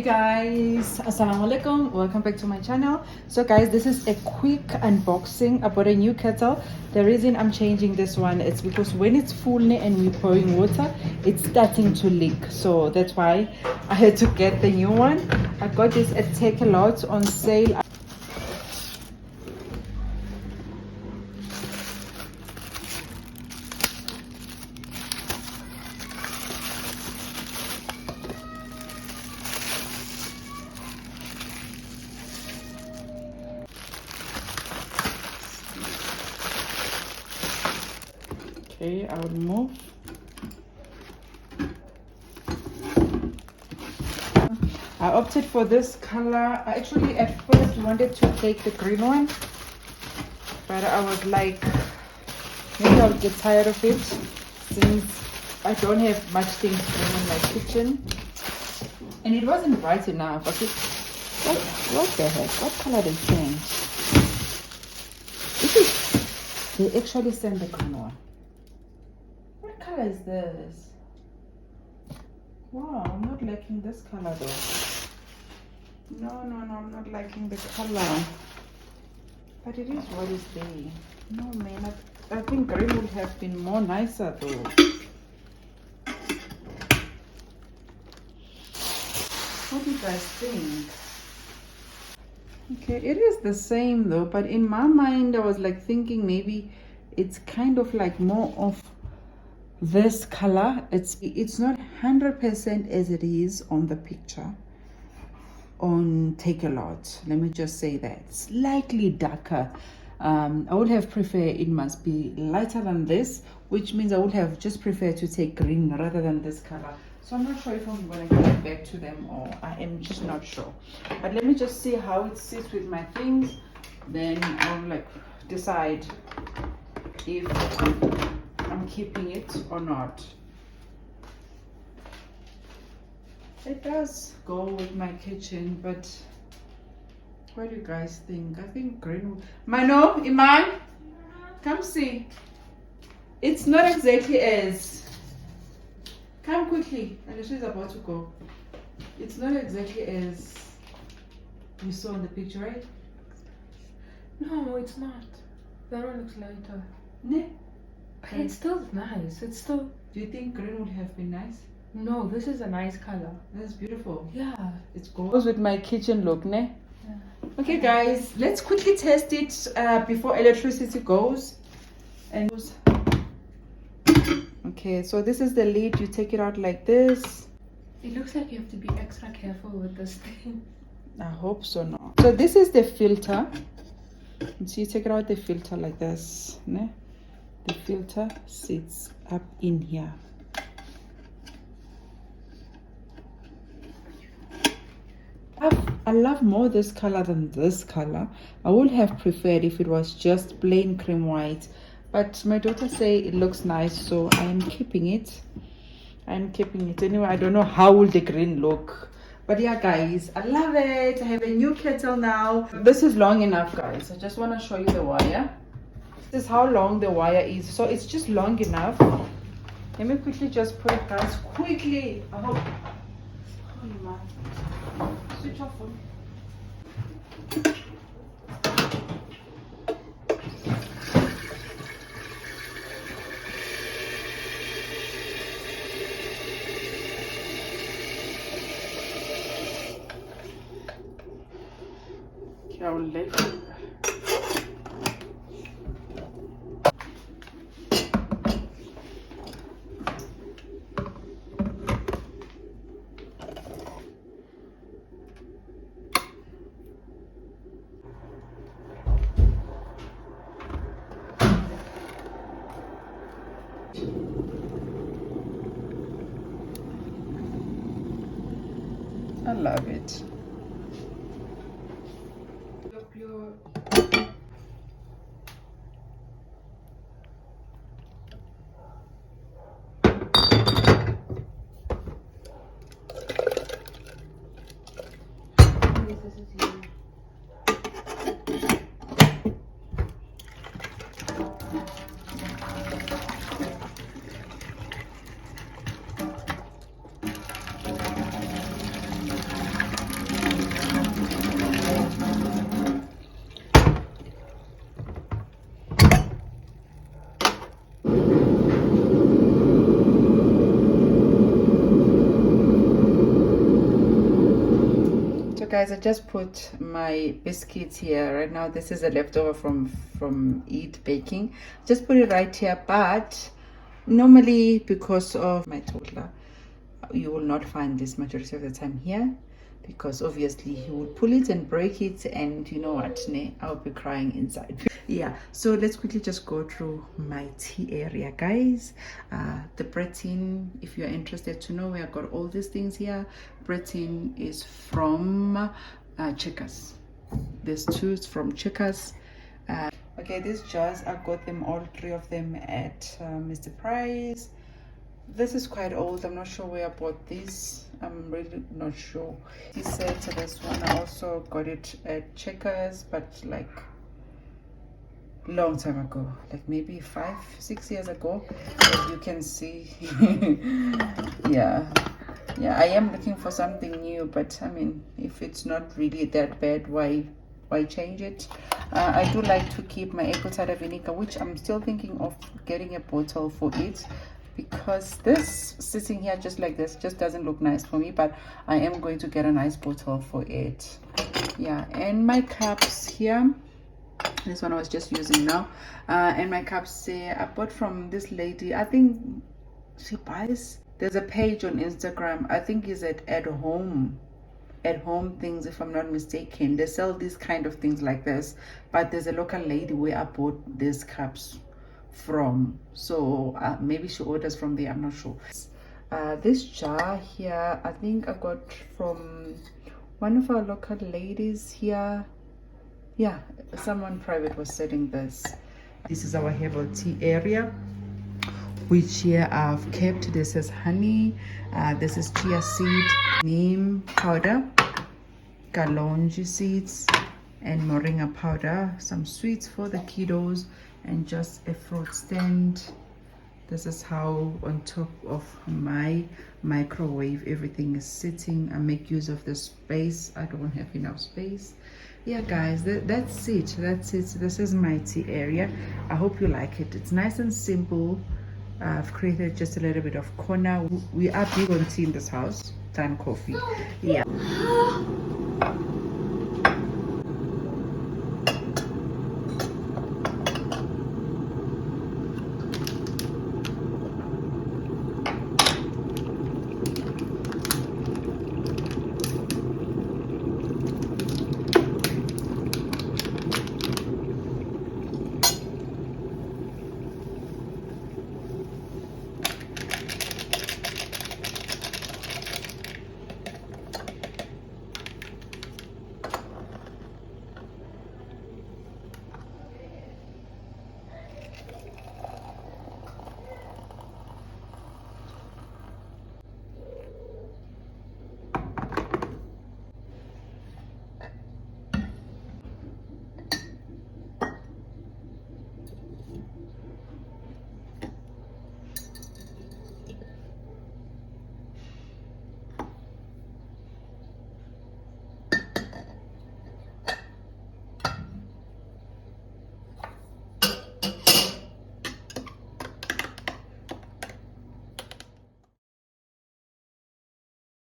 guys, assalamu alaikum, welcome back to my channel. So guys, this is a quick unboxing about a new kettle. The reason I'm changing this one is because when it's full and we're pouring water, it's starting to leak, so that's why I had to get the new one. I got this at Take a Lot on sale. Okay, I will move. I opted for this color. I actually at first wanted to take the green one, but I was like, maybe I'll get tired of it since I don't have much things going in my kitchen. And it wasn't bright enough. Okay, what the heck? What color they change? They actually sent the green one. What color is this? Wow, I'm not liking this color though. No, I'm not liking the color. But it is what is there. No man, I think green would have been more nicer though. What do you guys think? Okay, it is the same though, but in my mind I was like thinking maybe it's kind of like more of this color. It's not 100% as it is on the picture on Take a Lot. Let me just say that slightly darker. I would have preferred it must be lighter than this, which means I would have just preferred to take green rather than this color. So I'm not sure if I'm gonna get back to them, or I am just not sure. But let me just see how it sits with my things, then I'll like decide if I'm keeping it or not. It does go with my kitchen, but what do you guys think? I think green would... Mano, Iman, come see. It's not exactly as... Come quickly. Alicia's about to go. It's not exactly as you saw in the picture, right? No, it's not. That one looks lighter. Ne? But it's still nice. It's still... Do you think green would have been nice? No, this is a nice color. That's beautiful. Yeah. It goes with my kitchen look, ne? Yeah. Okay guys, let's quickly test it before electricity goes. And okay, so this is the lid. You take it out like this. It looks like you have to be extra careful with this thing. I hope so. No. So this is the filter. So you take it out the filter like this, ne? The filter sits up in here. I love more this color than this color. I would have preferred if it was just plain cream white, but my daughter say it looks nice, so I am keeping it. I'm keeping it anyway. I don't know how will the green look, but yeah guys, I love it. I have a new kettle now. This is long enough guys. I just want to show you the wire. This is how long the wire is, so it's just long enough. Let me quickly just put it guys quickly. I hope. Holy man. Switch off phone. Okay, I will let you. I love it. guys, I just put my biscuits here right now. This is a leftover from Eat Baking. Just put it right here, but normally because of my toddler, you will not find this majority of the time here, because obviously he would pull it and break it, and you know what, I'll be crying inside. Yeah, so let's quickly just go through my tea area, guys. The bread tin, if you're interested to know where I got all these things here, bread tin is from Checkers. There's two from Checkers. Okay, these jars, I got them, all three of them, at Mr. Price. This is quite old. I'm not sure where I bought this. I'm really not sure. He said this one, I also got it at Checkers, but like long time ago, like maybe 5-6 years ago, as you can see. yeah, I am looking for something new, but I mean, if it's not really that bad, why change it? I do like to keep my apple cider vinegar, which I'm still thinking of getting a bottle for it, because this sitting here just like this just doesn't look nice for me, but I am going to get a nice bottle for it. Yeah, and my cups here, this one I was just using now, and my cups I bought from this lady. I think she buys, there's a page on Instagram, I think is at home things, if I'm not mistaken. They sell these kind of things like this, but there's a local lady where I bought these cups from, so maybe she orders from there, I'm not sure. This jar here, I think I got from one of our local ladies here. Yeah, someone private was selling this. This is our herbal tea area, which here I've kept. This is honey, this is chia seed, neem powder, kalonji seeds, and moringa powder, some sweets for the kiddos, and just a fruit stand. This is how on top of my microwave everything is sitting. I make use of the space. I don't have enough space. Yeah, guys, that's it. This is my tea area. I hope you like it. It's nice and simple. I've created just a little bit of corner. We are big on tea in this house, and coffee. Yeah.